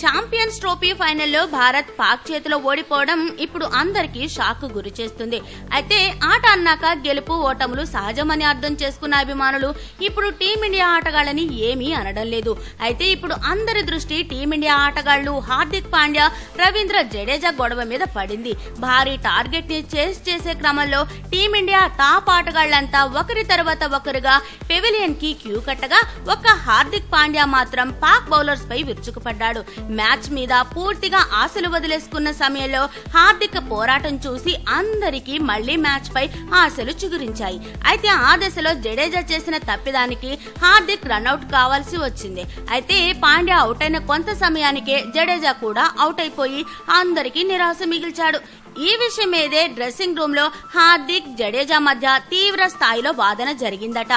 Champions trophy ఫైనల్లో భారత్ పాక్ చేతిలో ఓడిపోవడం ఇప్పుడు అందరికీ షాక్ గురి చేస్తుంది. అయితే ఆట అన్నాక గెలుపు ఓటములు సహజమని అర్థం చేసుకున్న అభిమానులు ఇప్పుడు టీమిండియా ఆటగాళ్లని ఏమీ అనడం లేదు. అయితే ఇప్పుడు అందరి దృష్టి టీమిండియా ఆటగాళ్లు హార్దిక్ పాండ్యా, రవీంద్ర జడేజా గొడవ మీద పడింది. భారీ టార్గెట్ ని చేసే క్రమంలో టీమిండియా టాప్ ఆటగాళ్లంతా ఒకరి తర్వాత ఒకరుగా పెవిలియన్ కి క్యూ కట్టగా ఒక్క హార్దిక్ పాండ్యా మాత్రం పాక్ బౌలర్స్ పై విరుచుకుపడ్డాడు. మ్యాచ్ మీద పూర్తిగా ఆశలు వదిలేసుకున్న సమయంలో హార్దిక్ పోరాటం చూసి అందరికీ మళ్లీ మ్యాచ్ పై ఆశలు చిగురించాయి. అయితే ఆ దశలో జడేజా చేసిన తప్పిదానికి హార్దిక్ రన్అట్ కావాల్సి వచ్చింది. అయితే పాండ్యా అవుట్ అయిన కొంత సమయానికే జడేజా కూడా అవుట్ అయిపోయి అందరికీ నిరాశ మిగిల్చాడు. ఈ విషయం మీదే డ్రెస్సింగ్ రూమ్ లో హార్దిక్, జడేజా మధ్య తీవ్ర స్థాయిలో వాదన జరిగిందట.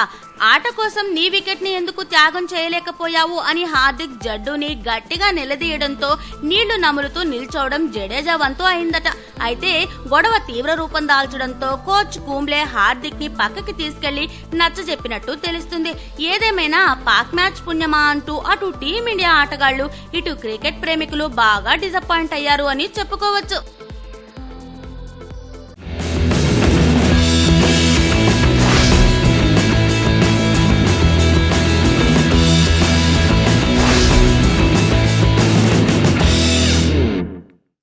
ఆట కోసం నీ వికెట్ ని ఎందుకు త్యాగం చేయలేకపోయావు అని హార్దిక్ జడ్డుని గట్టిగా నిలదీయడంతో నీళ్లు నములుతూ నిల్చోవడం జడేజా వంతు అయిందట. అయితే గొడవ తీవ్ర రూపం దాల్చడంతో కోచ్ కుంబ్లే హార్దిక్ ని పక్కకి తీసుకెళ్లి నచ్చజెప్పినట్టు తెలుస్తుంది. ఏదేమైనా పాక్ మ్యాచ్ పుణ్యమా అంటూ అటు టీమిండియా ఆటగాళ్లు, ఇటు క్రికెట్ ప్రేమికులు బాగా డిసప్పాయింట్ అయ్యారు అని చెప్పుకోవచ్చు.